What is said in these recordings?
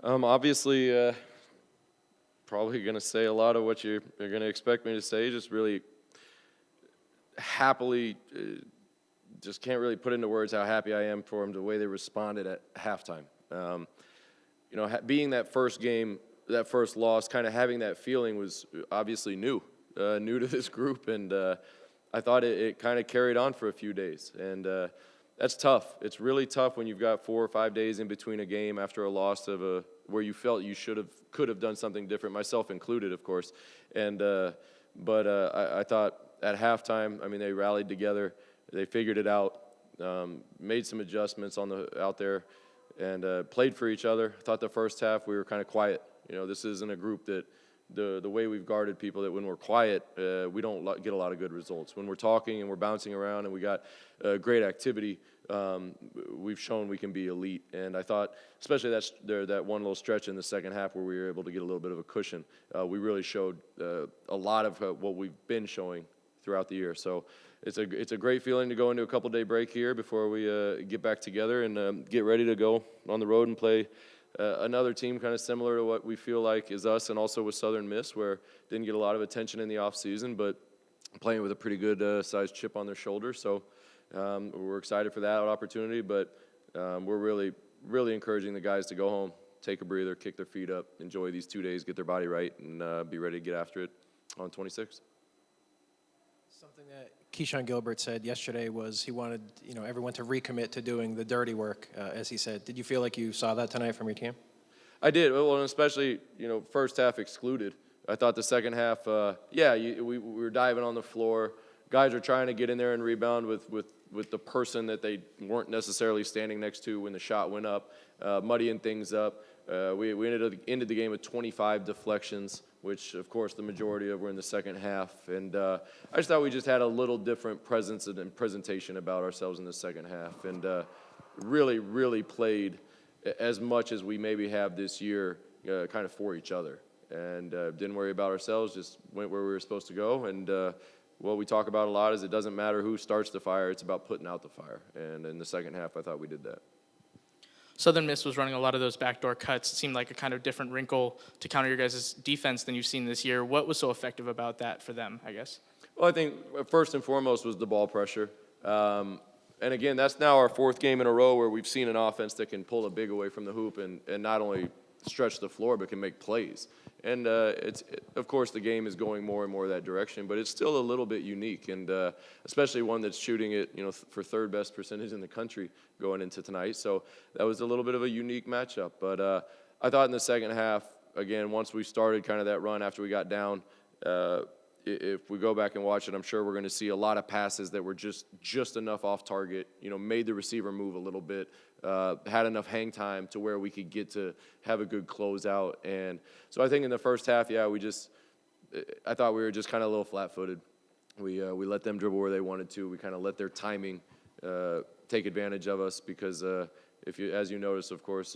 Obviously, probably going to say a lot of what you're going to expect me to say. Just really happily, just can't really put into words how happy I am for them, the way they responded at halftime. Being that first game, that first loss, kind of having that feeling was obviously new to this group, and I thought it kind of carried on for a few days, and that's tough. It's really tough when you've got 4 or 5 days in between a game after a loss where you felt you could have done something different, myself included, of course. And but I thought at halftime, I mean, they rallied together, they figured it out, made some adjustments out there, and played for each other. I thought the first half we were kind of quiet. This isn't a group that the way we've guarded people, that when we're quiet, we don't get a lot of good results. When we're talking and we're bouncing around and we got great activity, we've shown we can be elite. And I thought, especially that one little stretch in the second half where we were able to get a little bit of a cushion, we really showed a lot of what we've been showing throughout the year. So it's a great feeling to go into a couple-day break here before we get back together and get ready to go on the road and play another team kind of similar to what we feel like is us, and also with Southern Miss, where didn't get a lot of attention in the offseason, but playing with a pretty good sized chip on their shoulder. So we're excited for that opportunity, but we're really, really encouraging the guys to go home, take a breather, kick their feet up, enjoy these 2 days, get their body right, and be ready to get after it on 26. Something that Keyshawn Gilbert said yesterday was he wanted everyone to recommit to doing the dirty work, as he said. Did you feel like you saw that tonight from your team? I did. Well, and especially first half excluded. I thought the second half, we were diving on the floor. Guys are trying to get in there and rebound with the person that they weren't necessarily standing next to when the shot went up, muddying things up. We ended the game with 25 deflections, which, of course, the majority of were in the second half. And I just thought we just had a little different presence and presentation about ourselves in the second half, and really, really played as much as we maybe have this year kind of for each other. And didn't worry about ourselves, just went where we were supposed to go. And what we talk about a lot is it doesn't matter who starts the fire, it's about putting out the fire. And in the second half, I thought we did that. Southern Miss was running a lot of those backdoor cuts. It seemed like a kind of different wrinkle to counter your guys' defense than you've seen this year. What was so effective about that for them, I guess? Well, I think first and foremost was the ball pressure. And again, that's now our 4th game in a row where we've seen an offense that can pull a big away from the hoop and not only stretch the floor but can make plays. And of course, the game is going more and more that direction, but it's still a little bit unique, and especially one that's shooting it, for 3rd best percentage in the country going into tonight. So that was a little bit of a unique matchup. But I thought in the second half, again, once we started kind of that run after we got down, if we go back and watch it, I'm sure we're going to see a lot of passes that were just enough off target, made the receiver move a little bit, had enough hang time to where we could get to have a good closeout. And so I think in the first half, I thought we were just kind of a little flat-footed. We let them dribble where they wanted to. We kind of let their timing take advantage of us because as you notice, of course,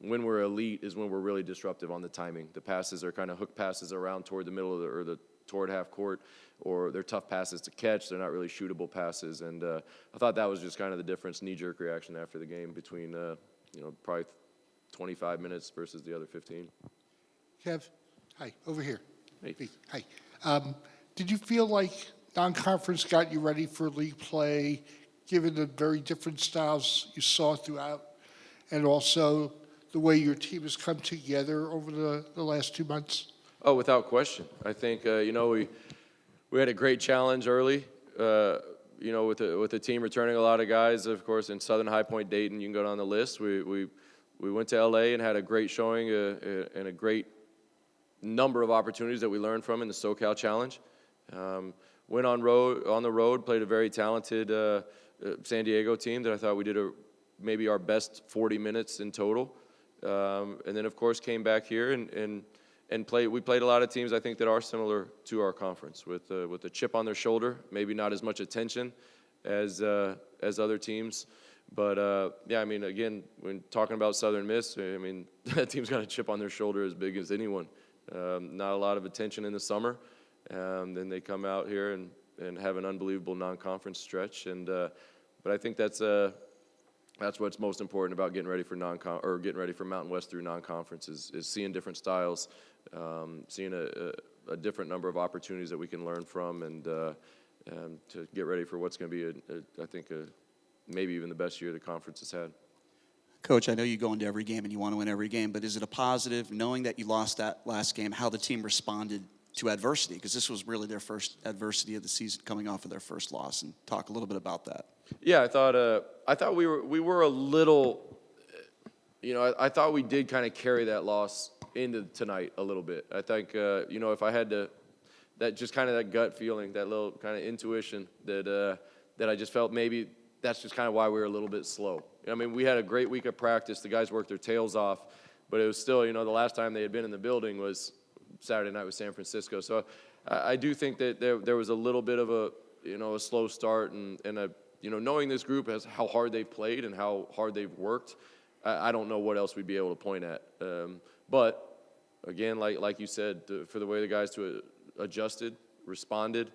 when we're elite is when we're really disruptive on the timing. The passes are kind of hook passes around toward the middle of toward half court, or they're tough passes to catch. They're not really shootable passes. And I thought that was just kind of the difference, knee-jerk reaction after the game between, probably 25 minutes versus the other 15. Kev, hi, over here. Hey. Hi. Did you feel like non-conference got you ready for league play, given the very different styles you saw throughout, and also the way your team has come together over the last 2 months? Oh, without question. I think, we had a great challenge early, with the team returning a lot of guys, of course, in Southern, High Point, Dayton. You can go down the list. We went to L.A. and had a great showing and a great number of opportunities that we learned from in the SoCal Challenge. Went on the road, played a very talented San Diego team that I thought we did maybe our best 40 minutes in total. And then, of course, came back here and played. We played a lot of teams, I think, that are similar to our conference with a chip on their shoulder, maybe not as much attention as other teams. But, again, when talking about Southern Miss, that team's got a chip on their shoulder as big as anyone. Not a lot of attention in the summer. Then they come out here and have an unbelievable non-conference stretch. But I think that's that's what's most important about getting ready for getting ready for Mountain West through non-conference is seeing different styles, seeing a different number of opportunities that we can learn from, and to get ready for what's going to be, I think, maybe even the best year the conference has had. Coach, I know you go into every game and you want to win every game, but is it a positive, knowing that you lost that last game, how the team responded to adversity? Because this was really their first adversity of the season, coming off of their first loss. And talk a little bit about that. Yeah, I thought we were a little, I thought we did kind of carry that loss into tonight a little bit. I think, if I had to, that just kind of that gut feeling, that little kind of intuition that I just felt maybe that's just kind of why we were a little bit slow. I mean, we had a great week of practice. The guys worked their tails off, but it was still, the last time they had been in the building was Saturday night with San Francisco. So I do think that there was a little bit of a slow start, and knowing this group as how hard they've played and how hard they've worked, I don't know what else we'd be able to point at. But again, like you said, for the way the guys adjusted, responded,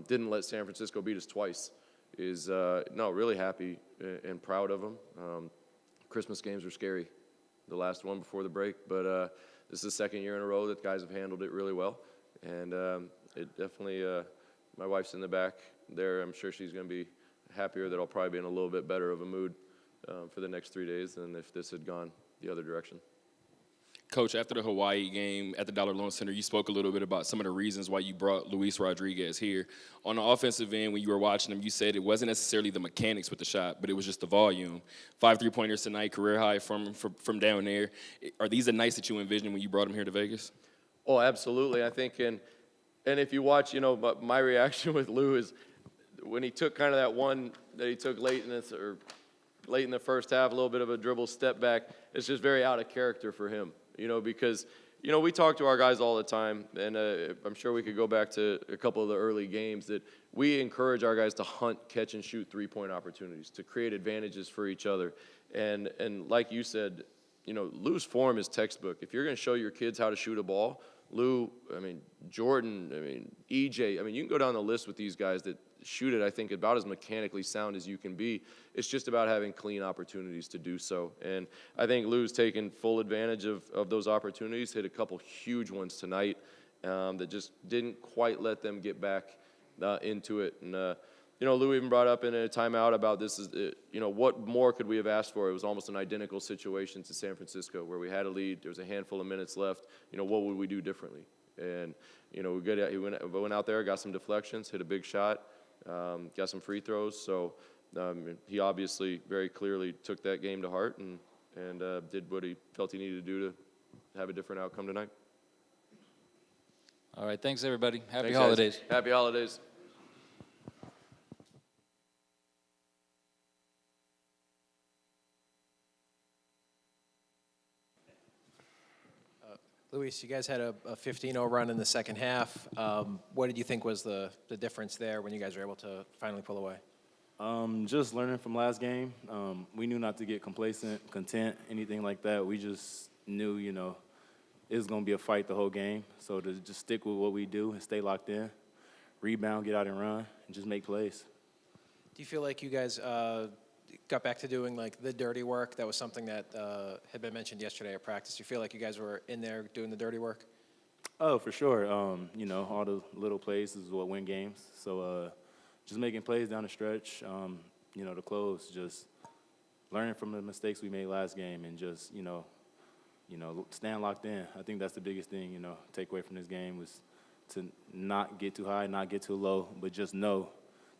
didn't let San Francisco beat us twice, is really happy and proud of them. Christmas games were scary, the last one before the break, but this is the second year in a row that guys have handled it really well, and it definitely. My wife's in the back there. I'm sure she's going to be happier that I'll probably be in a little bit better of a mood for the next 3 days than if this had gone the other direction. Coach, after the Hawaii game at the Dollar Loan Center, you spoke a little bit about some of the reasons why you brought Luis Rodriguez here. On the offensive end, when you were watching him, you said it wasn't necessarily the mechanics with the shot, but it was just the volume. 5 3-pointers tonight, career high from down there. Are these the nights that you envisioned when you brought him here to Vegas? Oh, absolutely. I think, and if you watch, my reaction with Lou is when he took kind of that one that he took late in the first half, a little bit of a dribble step back. It's just very out of character for him. Because, we talk to our guys all the time, and I'm sure we could go back to a couple of the early games that we encourage our guys to hunt, catch, and shoot three-point opportunities, to create advantages for each other. And like you said, Lou's form is textbook. If you're going to show your kids how to shoot a ball, Lou, Jordan, EJ, you can go down the list with these guys that shoot it, I think, about as mechanically sound as you can be. It's just about having clean opportunities to do so. And I think Lou's taken full advantage of those opportunities, hit a couple huge ones tonight that just didn't quite let them get back into it. And, Lou even brought up in a timeout about this what more could we have asked for? It was almost an identical situation to San Francisco where we had a lead. There was a handful of minutes left. What would we do differently? And, he went out there, got some deflections, hit a big shot. Got some free throws, so he obviously very clearly took that game to heart and did what he felt he needed to do to have a different outcome tonight. All right, thanks everybody. Happy Thanks, holidays. guys. Happy holidays. Luis, you guys had a 15-0 run in the second half. What did you think was the difference there when you guys were able to finally pull away? Just learning from last game. We knew not to get complacent, content, anything like that. We just knew, it was going to be a fight the whole game. So to just stick with what we do and stay locked in, rebound, get out and run, and just make plays. Do you feel like you guys got back to doing like the dirty work? That was something that had been mentioned yesterday at practice. Do you feel like you guys were in there doing the dirty work? Oh, for sure. All the little plays is what win games. So just making plays down the stretch, to close, just learning from the mistakes we made last game and just, stand locked in. I think that's the biggest thing, take away from this game was to not get too high, not get too low, but just know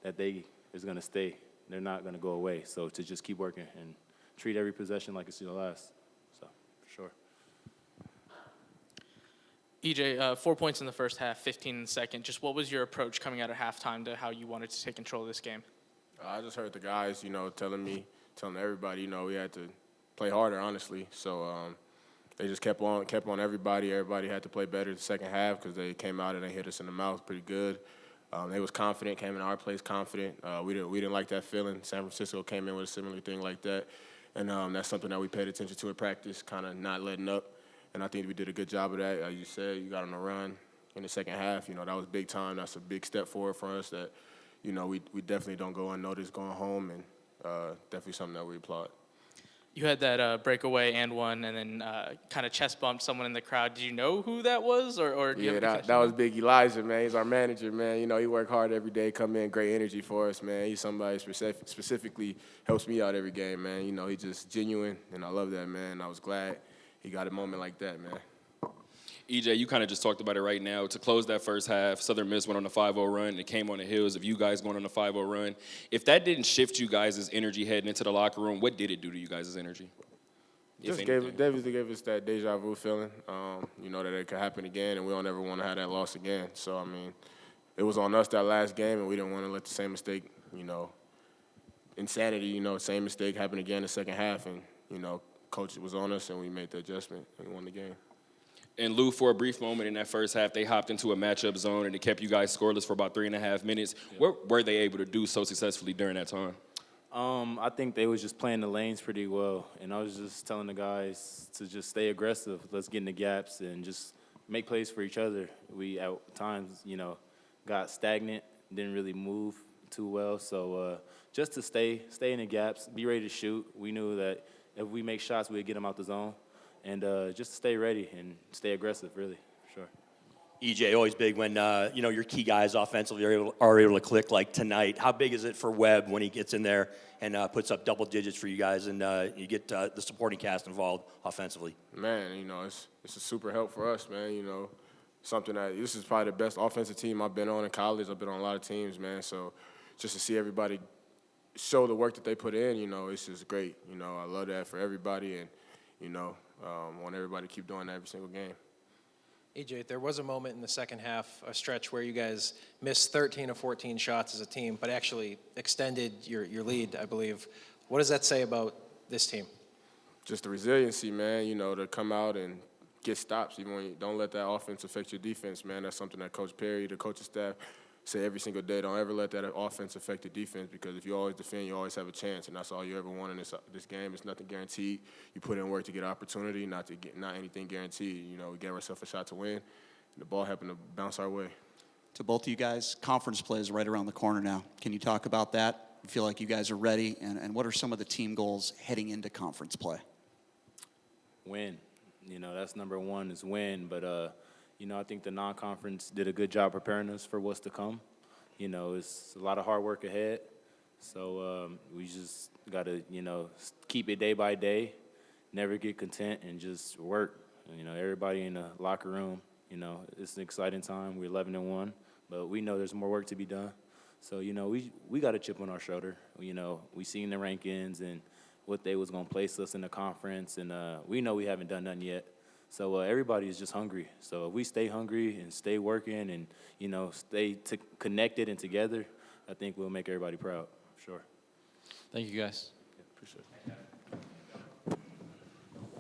that they is going to stay. They're not going to go away. So to just keep working and treat every possession like it's your last. So, for sure. EJ, 4 points in the first half, 15 in the second. Just what was your approach coming out of halftime to how you wanted to take control of this game? I just heard the guys, telling everybody, we had to play harder, honestly. So they just kept on everybody. Everybody had to play better the second half because they came out and they hit us in the mouth pretty good. They was confident, came in our place confident. We didn't like that feeling. San Francisco came in with a similar thing like that. And that's something that we paid attention to in practice, kind of not letting up. And I think we did a good job of that. As you said, you got on a run in the second half. That was big time. That's a big step forward for us that, we definitely don't go unnoticed going home, and definitely something that we applaud. You had that breakaway and one, and then kind of chest bumped someone in the crowd. Did you know who that was, or do you Yeah, have a that confession? was Big Elijah, man. He's our manager, man. You know, he work hard every day, come in, great energy for us, man. He's somebody specifically helps me out every game, man. You know, he's just genuine, and I love that, man. I was glad he got a moment like that, man. EJ, you kind of just talked about it right now. To close that first half, Southern Miss went on a 5-0 run, and it came on the heels of you guys going on a 5-0 run. If that didn't shift you guys' energy heading into the locker room, what did it do to you guys' energy? Just gave us that deja vu feeling, you know, that it could happen again, and we don't ever want to have that loss again. So, I mean, it was on us that last game, and we didn't want to let the same mistake, you know, insanity, you know, same mistake happen again in the second half. And, you know, coach was on us, and we made the adjustment and won the game. And Lou, for a brief moment in that first half, they hopped into a matchup zone, and it kept you guys scoreless for about 3.5 minutes. What were they able to do so successfully during that time? I think they was just playing the lanes pretty well, and I was just telling the guys to just stay aggressive. Let's get in the gaps and just make plays for each other. We at times, you know, got stagnant, didn't really move too well. So just to stay in the gaps, be ready to shoot. We knew that if we make shots, we'd get them out the zone, and just stay ready and stay aggressive, really, for sure. EJ, always big when you know, your key guys offensively are able to click like tonight. How big is it for Webb when he gets in there and puts up double digits for you guys, and you get the supporting cast involved offensively? Man, you know, it's a super help for us, man. You know, something that this is probably the best offensive team I've been on in college. I've been on a lot of teams, man. So just to see everybody show the work that they put in, you know, it's just great. You know, I love that for everybody, and, you know, want everybody to keep doing that every single game. EJ, there was a moment in the second half, a stretch where you guys missed 13 of 14 shots as a team, but actually extended your lead, I believe. What does that say about this team? Just the resiliency, man, you know, to come out and get stops. Even when you don't let that offense affect your defense, man. That's something that Coach Perry, the coaching staff, say every single day. Don't ever let that offense affect the defense, because if you always defend, you always have a chance, and that's all you ever want in this game. It's nothing guaranteed. You put in work to get opportunity, not anything guaranteed. You know, we gave ourselves a shot to win, and the ball happened to bounce our way. To both of you guys, conference play is right around the corner now. Can you talk about that? You feel like you guys are ready, and what are some of the team goals heading into conference play? Win. You know, that's number one, is win. But, you know, I think the non-conference did a good job preparing us for what's to come. You know, it's a lot of hard work ahead. So we just got to, you know, keep it day by day, never get content, and just work. You know, everybody in the locker room, you know, it's an exciting time. We're 11-1, but we know there's more work to be done. So, you know, we got a chip on our shoulder. You know, we seen the rankings and what they was going to place us in the conference, and we know we haven't done nothing yet. So everybody is just hungry. So if we stay hungry and stay working and, you know, stay connected and together, I think we'll make everybody proud, for sure. Thank you, guys. Appreciate it.